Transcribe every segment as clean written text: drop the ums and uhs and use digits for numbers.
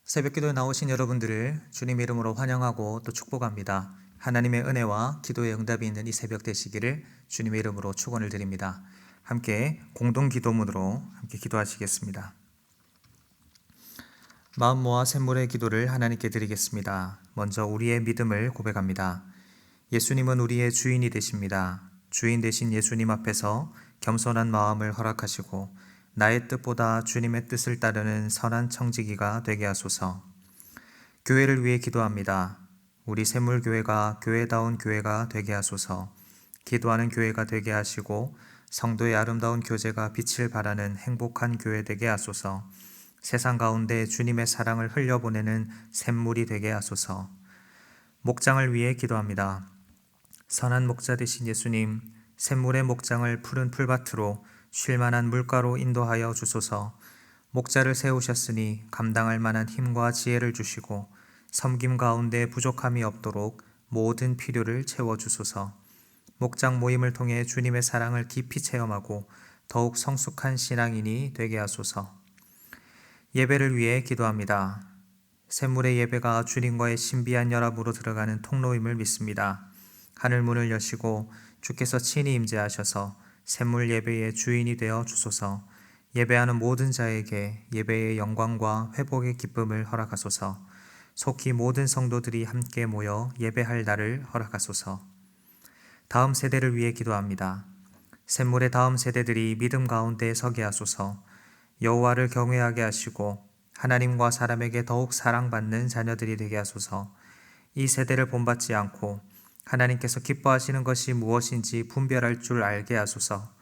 새벽기도에 나오신 여러분들을 주님의 이름으로 환영하고 또 축복합니다. 하나님의 은혜와 기도의 응답이 있는 이 새벽 되시기를 주님의 이름으로 축원을 드립니다. 함께 공동 기도문으로 함께 기도하시겠습니다. 마음 모아 샘물의 기도를 하나님께 드리겠습니다. 먼저 우리의 믿음을 고백합니다. 예수님은 우리의 주인이 되십니다. 주인 되신 예수님 앞에서 겸손한 마음을 허락하시고 나의 뜻보다 주님의 뜻을 따르는 선한 청지기가 되게 하소서. 교회를 위해 기도합니다. 우리 샘물교회가 교회다운 교회가 되게 하소서. 기도하는 교회가 되게 하시고 성도의 아름다운 교제가 빛을 발하는 행복한 교회 되게 하소서. 세상 가운데 주님의 사랑을 흘려보내는 샘물이 되게 하소서. 목장을 위해 기도합니다. 선한 목자 되신 예수님, 샘물의 목장을 푸른 풀밭으로 쉴만한 물가로 인도하여 주소서. 목자를 세우셨으니 감당할 만한 힘과 지혜를 주시고 섬김 가운데 부족함이 없도록 모든 필요를 채워주소서. 목장 모임을 통해 주님의 사랑을 깊이 체험하고 더욱 성숙한 신앙인이 되게 하소서. 예배를 위해 기도합니다. 샘물의 예배가 주님과의 신비한 연합으로 들어가는 통로임을 믿습니다. 하늘 문을 여시고 주께서 친히 임재하셔서 샘물 예배의 주인이 되어 주소서. 예배하는 모든 자에게 예배의 영광과 회복의 기쁨을 허락하소서. 속히 모든 성도들이 함께 모여 예배할 날을 허락하소서. 다음 세대를 위해 기도합니다. 샘물의 다음 세대들이 믿음 가운데 서게 하소서. 여호와를 경외하게 하시고 하나님과 사람에게 더욱 사랑받는 자녀들이 되게 하소서. 이 세대를 본받지 않고 하나님께서 기뻐하시는 것이 무엇인지 분별할 줄 알게 하소서.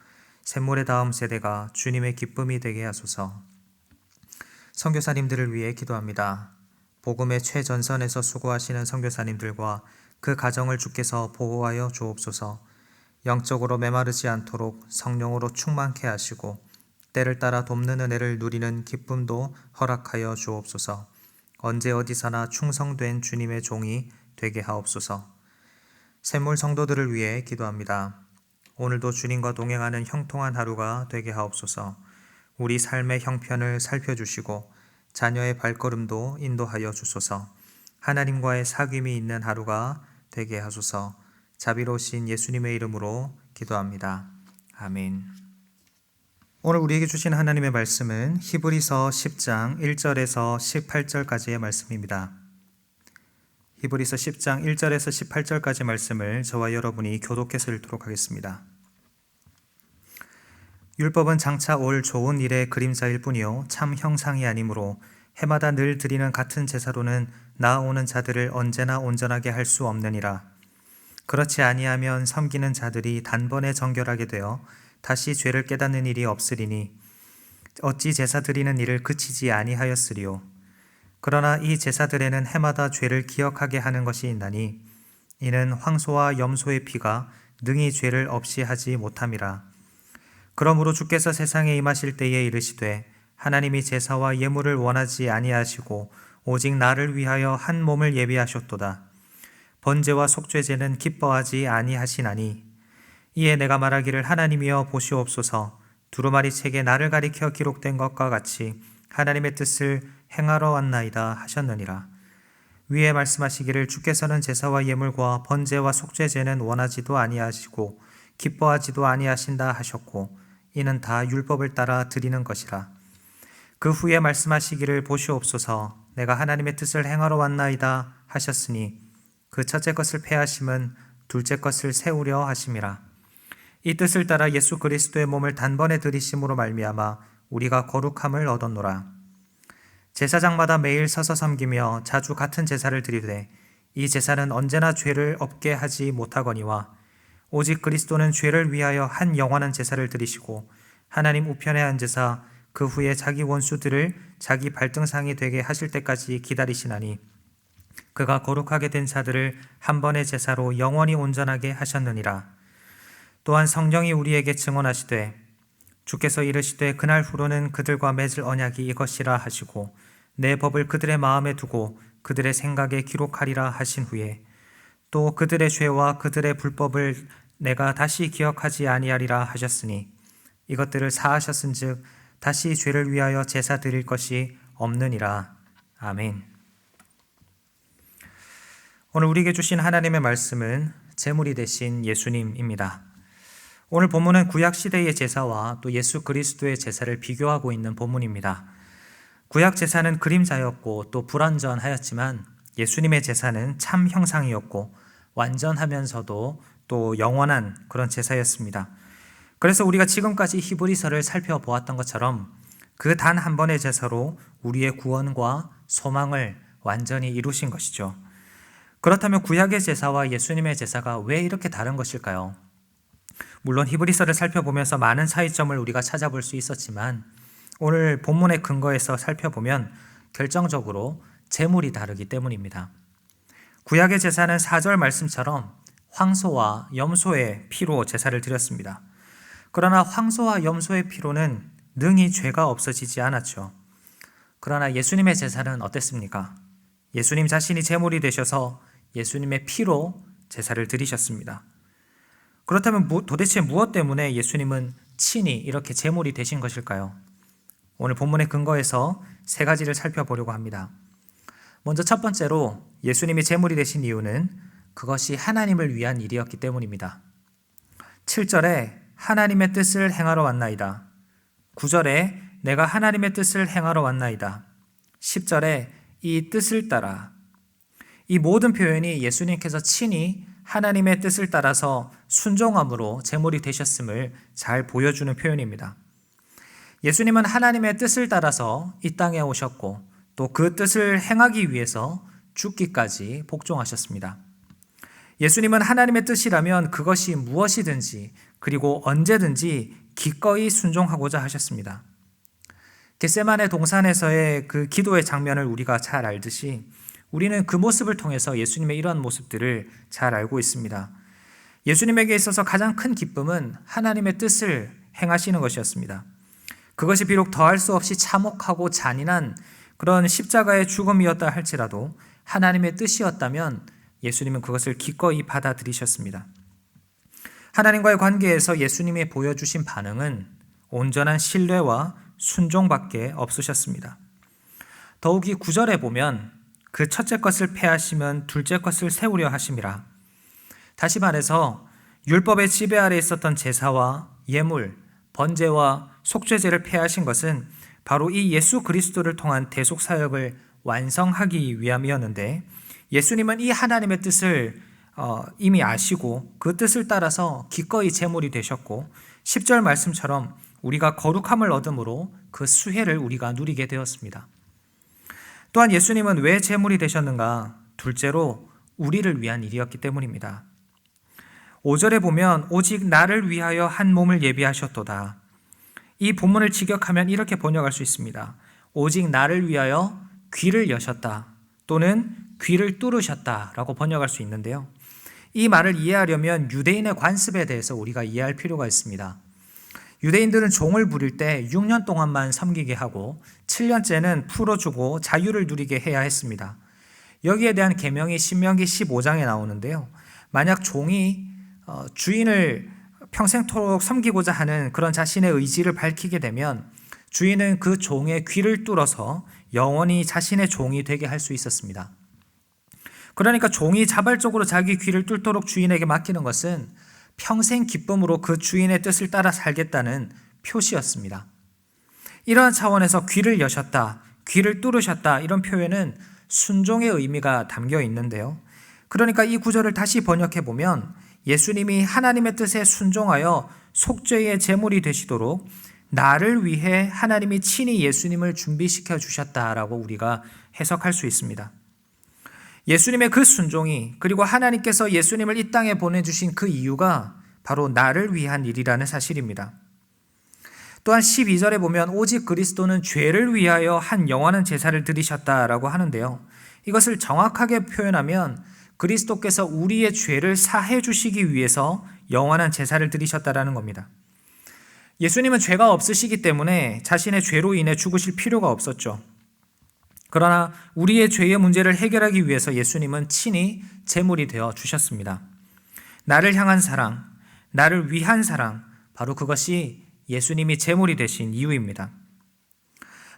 샘물의 다음 세대가 주님의 기쁨이 되게 하소서. 선교사님들을 위해 기도합니다. 복음의 최전선에서 수고하시는 선교사님들과 그 가정을 주께서 보호하여 주옵소서. 영적으로 메마르지 않도록 성령으로 충만케 하시고 때를 따라 돕는 은혜를 누리는 기쁨도 허락하여 주옵소서. 언제 어디서나 충성된 주님의 종이 되게 하옵소서. 샘물 성도들을 위해 기도합니다. 오늘도 주님과 동행하는 형통한 하루가 되게 하옵소서. 우리 삶의 형편을 살펴주시고 자녀의 발걸음도 인도하여 주소서. 하나님과의 사귐이 있는 하루가 되게 하소서. 자비로우신 예수님의 이름으로 기도합니다. 아멘. 오늘 우리에게 주신 하나님의 말씀은 히브리서 10장 1절에서 18절까지의 말씀입니다. 히브리서 10장 1절에서 18절까지 말씀을 저와 여러분이 교독해서 읽도록 하겠습니다. 율법은 장차 올 좋은 일의 그림자일 뿐이요 참 형상이 아니므로 해마다 늘 드리는 같은 제사로는 나아오는 자들을 언제나 온전하게 할 수 없느니라. 그렇지 아니하면 섬기는 자들이 단번에 정결하게 되어 다시 죄를 깨닫는 일이 없으리니 어찌 제사 드리는 일을 그치지 아니하였으리요. 그러나 이 제사들에는 해마다 죄를 기억하게 하는 것이 있나니 이는 황소와 염소의 피가 능히 죄를 없이 하지 못함이라. 그러므로 주께서 세상에 임하실 때에 이르시되 하나님이 제사와 예물을 원하지 아니하시고 오직 나를 위하여 한 몸을 예비하셨도다. 번제와 속죄제는 기뻐하지 아니하시나니 이에 내가 말하기를 하나님이여 보시옵소서. 두루마리 책에 나를 가리켜 기록된 것과 같이 하나님의 뜻을 행하러 왔나이다 하셨느니라. 위에 말씀하시기를 주께서는 제사와 예물과 번제와 속죄제는 원하지도 아니하시고 기뻐하지도 아니하신다 하셨고 이는 다 율법을 따라 드리는 것이라. 그 후에 말씀하시기를 보시옵소서. 내가 하나님의 뜻을 행하러 왔나이다 하셨으니 그 첫째 것을 폐하심은 둘째 것을 세우려 하심이라. 이 뜻을 따라 예수 그리스도의 몸을 단번에 들이심으로 말미암아 우리가 거룩함을 얻었노라. 제사장마다 매일 서서 섬기며 자주 같은 제사를 드리되 이 제사는 언제나 죄를 없게 하지 못하거니와 오직 그리스도는 죄를 위하여 한 영원한 제사를 드리시고 하나님 우편에 앉으사 그 후에 자기 원수들을 자기 발등상이 되게 하실 때까지 기다리시나니 그가 거룩하게 된 자들을 한 번의 제사로 영원히 온전하게 하셨느니라. 또한 성령이 우리에게 증언하시되 주께서 이르시되 그날 후로는 그들과 맺을 언약이 이것이라 하시고 내 법을 그들의 마음에 두고 그들의 생각에 기록하리라 하신 후에 또 그들의 죄와 그들의 불법을 내가 다시 기억하지 아니하리라 하셨으니 이것들을 사하셨은즉 다시 죄를 위하여 제사 드릴 것이 없느니라. 아멘. 오늘 우리에게 주신 하나님의 말씀은 제물이 되신 예수님입니다. 오늘 본문은 구약시대의 제사와 또 예수 그리스도의 제사를 비교하고 있는 본문입니다. 구약 제사는 그림자였고 또 불완전하였지만 예수님의 제사는 참 형상이었고 완전하면서도 또 영원한 그런 제사였습니다. 그래서 우리가 지금까지 히브리서를 살펴보았던 것처럼 그 단 한 번의 제사로 우리의 구원과 소망을 완전히 이루신 것이죠. 그렇다면 구약의 제사와 예수님의 제사가 왜 이렇게 다른 것일까요? 물론 히브리서를 살펴보면서 많은 차이점을 우리가 찾아볼 수 있었지만 오늘 본문의 근거에서 살펴보면 결정적으로 제물이 다르기 때문입니다. 구약의 제사는 4절 말씀처럼 황소와 염소의 피로 제사를 드렸습니다. 그러나 황소와 염소의 피로는 능히 죄가 없어지지 않았죠. 그러나 예수님의 제사는 어땠습니까? 예수님 자신이 제물이 되셔서 예수님의 피로 제사를 드리셨습니다. 그렇다면 도대체 무엇 때문에 예수님은 친히 이렇게 제물이 되신 것일까요? 오늘 본문의 근거에서 세 가지를 살펴보려고 합니다. 먼저 첫 번째로 예수님이 제물이 되신 이유는 그것이 하나님을 위한 일이었기 때문입니다. 7절에 하나님의 뜻을 행하러 왔나이다. 9절에 내가 하나님의 뜻을 행하러 왔나이다. 10절에 이 뜻을 따라. 이 모든 표현이 예수님께서 친히 하나님의 뜻을 따라서 순종함으로 제물이 되셨음을 잘 보여주는 표현입니다. 예수님은 하나님의 뜻을 따라서 이 땅에 오셨고 또 그 뜻을 행하기 위해서 죽기까지 복종하셨습니다. 예수님은 하나님의 뜻이라면 그것이 무엇이든지 그리고 언제든지 기꺼이 순종하고자 하셨습니다. 겟세마네 동산에서의 그 기도의 장면을 우리가 잘 알듯이 우리는 그 모습을 통해서 예수님의 이러한 모습들을 잘 알고 있습니다. 예수님에게 있어서 가장 큰 기쁨은 하나님의 뜻을 행하시는 것이었습니다. 그것이 비록 더할 수 없이 참혹하고 잔인한 그런 십자가의 죽음이었다 할지라도 하나님의 뜻이었다면 예수님은 그것을 기꺼이 받아들이셨습니다. 하나님과의 관계에서 예수님이 보여주신 반응은 온전한 신뢰와 순종밖에 없으셨습니다. 더욱이 9절에 보면 그 첫째 것을 폐하시면 둘째 것을 세우려 하심이라. 다시 말해서 율법의 지배 아래 있었던 제사와 예물, 번제와 속죄제를 폐하신 것은 바로 이 예수 그리스도를 통한 대속 사역을 완성하기 위함이었는데 예수님은 이 하나님의 뜻을 이미 아시고 그 뜻을 따라서 기꺼이 제물이 되셨고 10절 말씀처럼 우리가 거룩함을 얻음으로 그 수혜를 우리가 누리게 되었습니다. 또한 예수님은 왜 제물이 되셨는가? 둘째로 우리를 위한 일이었기 때문입니다. 5절에 보면 오직 나를 위하여 한 몸을 예비하셨도다. 이 본문을 직역하면 이렇게 번역할 수 있습니다. 오직 나를 위하여 귀를 여셨다 또는 귀를 뚫으셨다라고 번역할 수 있는데요. 이 말을 이해하려면 유대인의 관습에 대해서 우리가 이해할 필요가 있습니다. 유대인들은 종을 부릴 때 6년 동안만 섬기게 하고 7년째는 풀어주고 자유를 누리게 해야 했습니다. 여기에 대한 계명이 신명기 15장에 나오는데요. 만약 종이 주인을 평생토록 섬기고자 하는 그런 자신의 의지를 밝히게 되면 주인은 그 종의 귀를 뚫어서 영원히 자신의 종이 되게 할 수 있었습니다. 그러니까 종이 자발적으로 자기 귀를 뚫도록 주인에게 맡기는 것은 평생 기쁨으로 그 주인의 뜻을 따라 살겠다는 표시였습니다. 이러한 차원에서 귀를 여셨다, 귀를 뚫으셨다 이런 표현은 순종의 의미가 담겨 있는데요. 그러니까 이 구절을 다시 번역해 보면 예수님이 하나님의 뜻에 순종하여 속죄의 제물이 되시도록 나를 위해 하나님이 친히 예수님을 준비시켜 주셨다라고 우리가 해석할 수 있습니다. 예수님의 그 순종이 그리고 하나님께서 예수님을 이 땅에 보내주신 그 이유가 바로 나를 위한 일이라는 사실입니다. 또한 12절에 보면 오직 그리스도는 죄를 위하여 한 영원한 제사를 드리셨다라고 하는데요. 이것을 정확하게 표현하면 그리스도께서 우리의 죄를 사해 주시기 위해서 영원한 제사를 드리셨다라는 겁니다. 예수님은 죄가 없으시기 때문에 자신의 죄로 인해 죽으실 필요가 없었죠. 그러나 우리의 죄의 문제를 해결하기 위해서 예수님은 친히 제물이 되어 주셨습니다. 나를 향한 사랑, 나를 위한 사랑, 바로 그것이 예수님이 제물이 되신 이유입니다.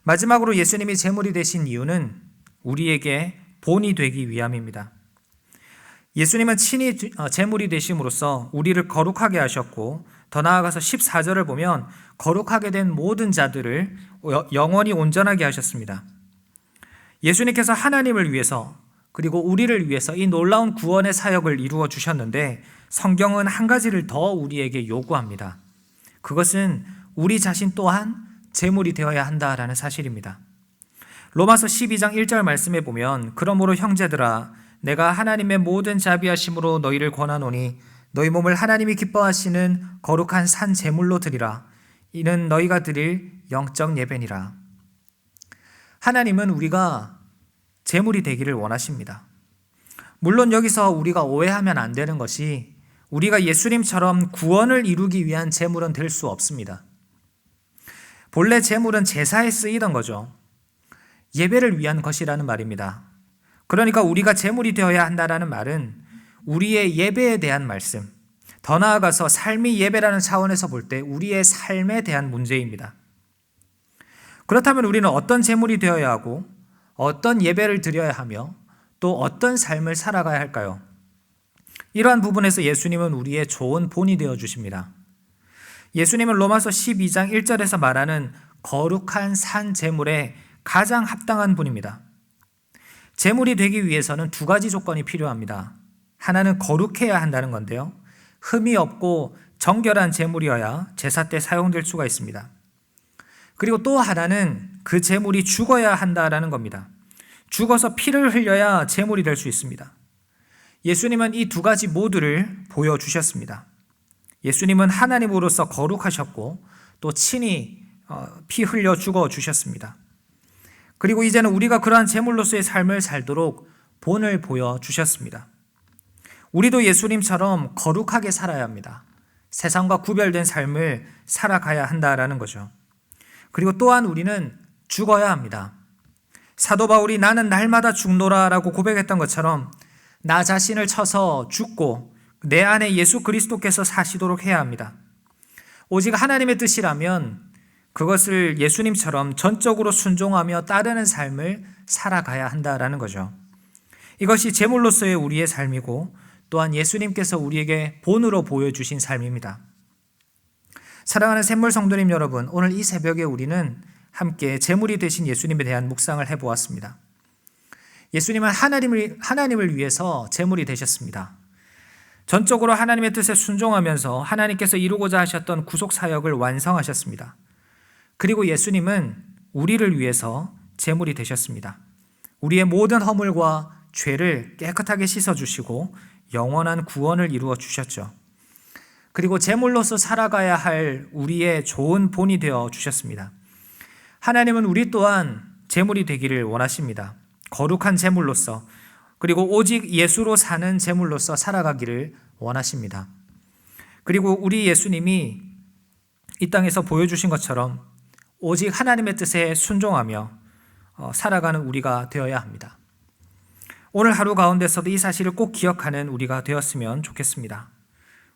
마지막으로 예수님이 제물이 되신 이유는 우리에게 본이 되기 위함입니다. 예수님은 친히 제물이 되심으로써 우리를 거룩하게 하셨고, 더 나아가서 14절을 보면 거룩하게 된 모든 자들을 영원히 온전하게 하셨습니다. 예수님께서 하나님을 위해서 그리고 우리를 위해서 이 놀라운 구원의 사역을 이루어 주셨는데, 성경은 한 가지를 더 우리에게 요구합니다. 그것은 우리 자신 또한 제물이 되어야 한다라는 사실입니다. 로마서 12장 1절 말씀에 보면, 그러므로 형제들아 내가 하나님의 모든 자비하심으로 너희를 권하노니 너희 몸을 하나님이 기뻐하시는 거룩한 산 제물로 드리라. 이는 너희가 드릴 영적 예배니라. 하나님은 우리가 제물이 되기를 원하십니다. 물론 여기서 우리가 오해하면 안 되는 것이, 우리가 예수님처럼 구원을 이루기 위한 제물은 될 수 없습니다. 본래 제물은 제사에 쓰이던 거죠. 예배를 위한 것이라는 말입니다. 그러니까 우리가 제물이 되어야 한다는 말은 우리의 예배에 대한 말씀, 더 나아가서 삶이 예배라는 차원에서 볼 때 우리의 삶에 대한 문제입니다. 그렇다면 우리는 어떤 제물이 되어야 하고 어떤 예배를 드려야 하며 또 어떤 삶을 살아가야 할까요? 이러한 부분에서 예수님은 우리의 좋은 본이 되어 주십니다. 예수님은 로마서 12장 1절에서 말하는 거룩한 산 제물에 가장 합당한 분입니다. 제물이 되기 위해서는 두 가지 조건이 필요합니다. 하나는 거룩해야 한다는 건데요, 흠이 없고 정결한 제물이어야 제사 때 사용될 수가 있습니다. 그리고 또 하나는 그 제물이 죽어야 한다라는 겁니다. 죽어서 피를 흘려야 제물이 될 수 있습니다. 예수님은 이 두 가지 모두를 보여주셨습니다. 예수님은 하나님으로서 거룩하셨고 또 친히 피 흘려 죽어 주셨습니다. 그리고 이제는 우리가 그러한 제물로서의 삶을 살도록 본을 보여주셨습니다. 우리도 예수님처럼 거룩하게 살아야 합니다. 세상과 구별된 삶을 살아가야 한다라는 거죠. 그리고 또한 우리는 죽어야 합니다. 사도 바울이 나는 날마다 죽노라 라고 고백했던 것처럼 나 자신을 쳐서 죽고 내 안에 예수 그리스도께서 사시도록 해야 합니다. 오직 하나님의 뜻이라면 그것을 예수님처럼 전적으로 순종하며 따르는 삶을 살아가야 한다라는 거죠. 이것이 제물로서의 우리의 삶이고 또한 예수님께서 우리에게 본으로 보여주신 삶입니다. 사랑하는 샘물 성도님 여러분, 오늘 이 새벽에 우리는 함께 제물이 되신 예수님에 대한 묵상을 해보았습니다. 예수님은 하나님을 위해서 제물이 되셨습니다. 전적으로 하나님의 뜻에 순종하면서 하나님께서 이루고자 하셨던 구속 사역을 완성하셨습니다. 그리고 예수님은 우리를 위해서 제물이 되셨습니다. 우리의 모든 허물과 죄를 깨끗하게 씻어주시고 영원한 구원을 이루어 주셨죠. 그리고 제물로서 살아가야 할 우리의 좋은 본이 되어 주셨습니다. 하나님은 우리 또한 제물이 되기를 원하십니다. 거룩한 제물로서, 그리고 오직 예수로 사는 제물로서 살아가기를 원하십니다. 그리고 우리 예수님이 이 땅에서 보여주신 것처럼 오직 하나님의 뜻에 순종하며 살아가는 우리가 되어야 합니다. 오늘 하루 가운데서도 이 사실을 꼭 기억하는 우리가 되었으면 좋겠습니다.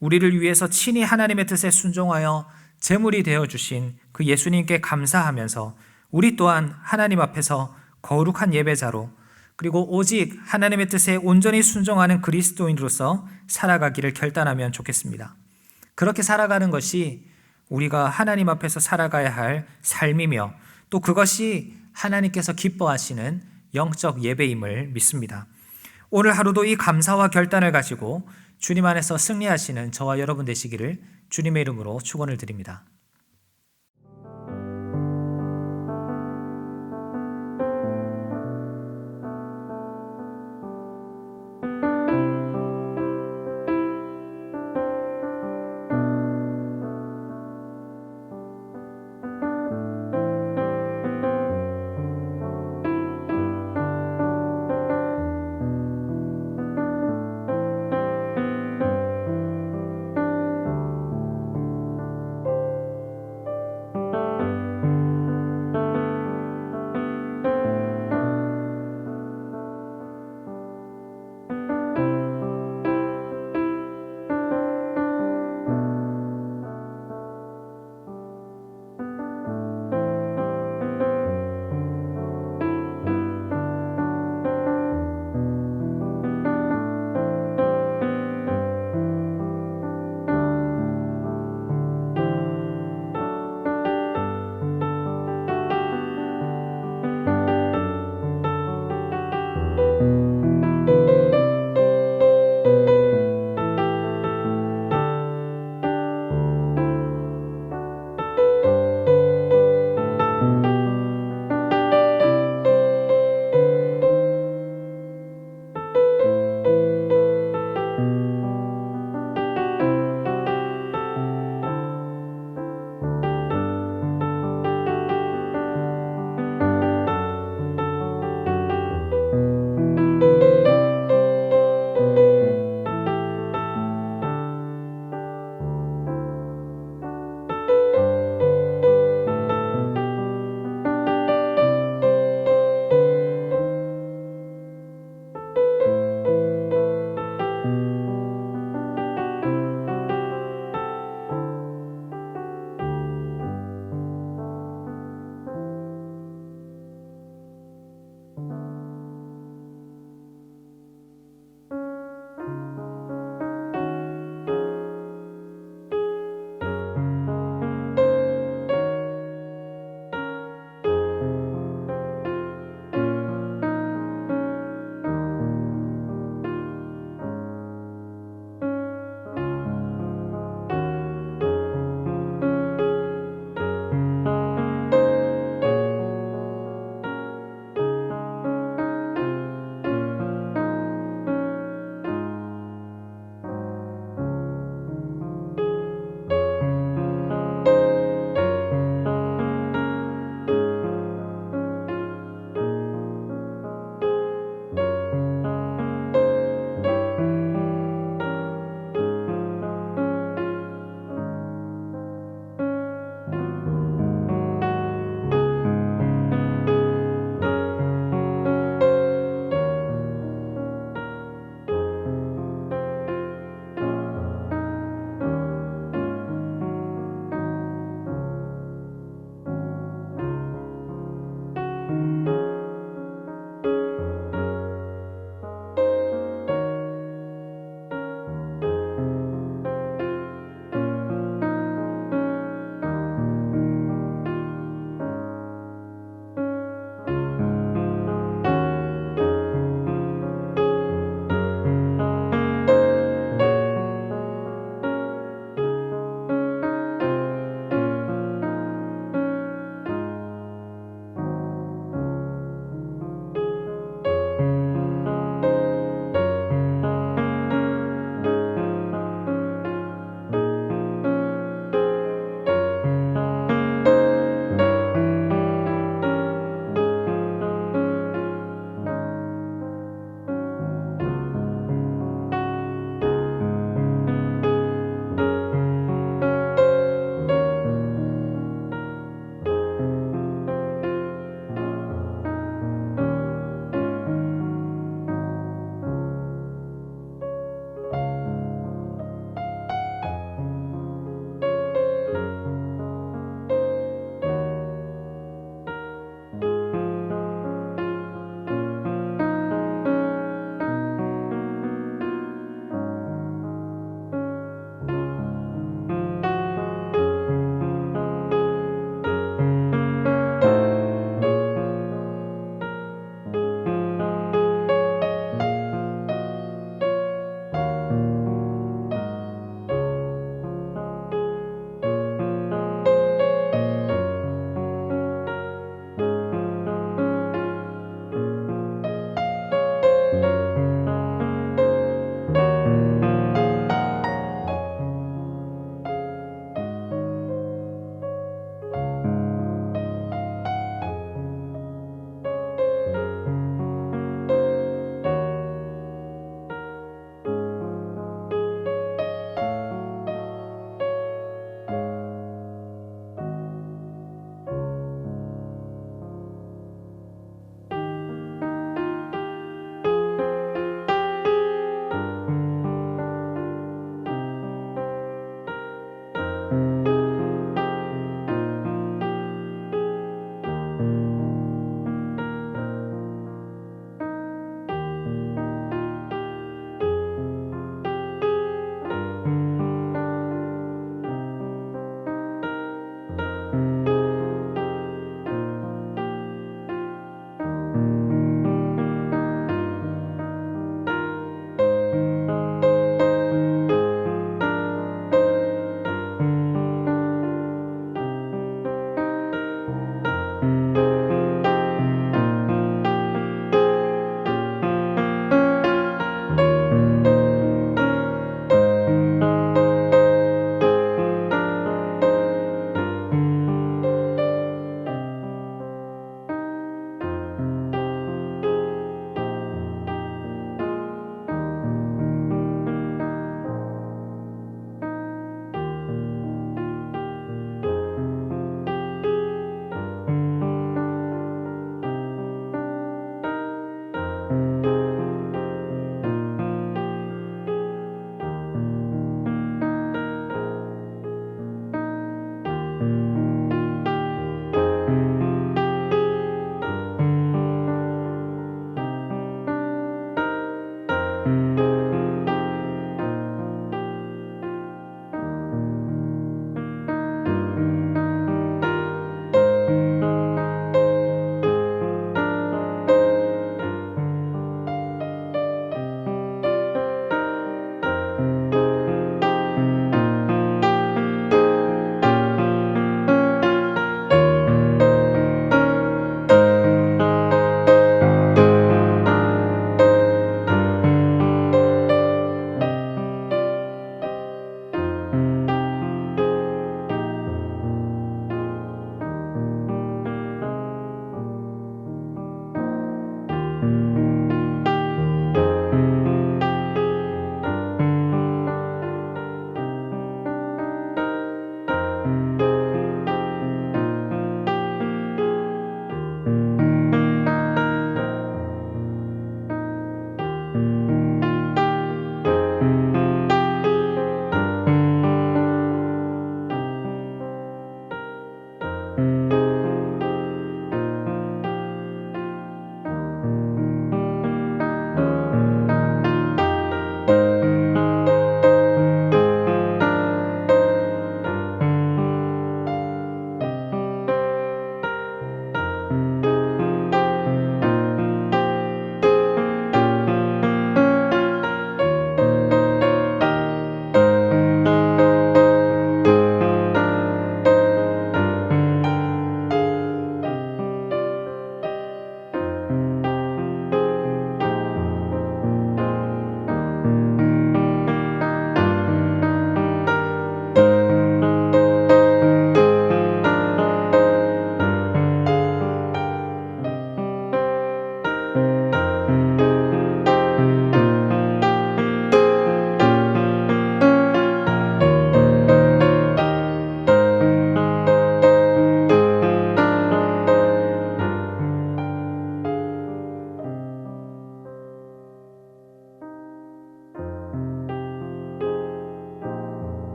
우리를 위해서 친히 하나님의 뜻에 순종하여 제물이 되어주신 그 예수님께 감사하면서 우리 또한 하나님 앞에서 거룩한 예배자로, 그리고 오직 하나님의 뜻에 온전히 순종하는 그리스도인으로서 살아가기를 결단하면 좋겠습니다. 그렇게 살아가는 것이 우리가 하나님 앞에서 살아가야 할 삶이며 또 그것이 하나님께서 기뻐하시는 영적 예배임을 믿습니다. 오늘 하루도 이 감사와 결단을 가지고 주님 안에서 승리하시는 저와 여러분 되시기를 주님의 이름으로 축원을 드립니다.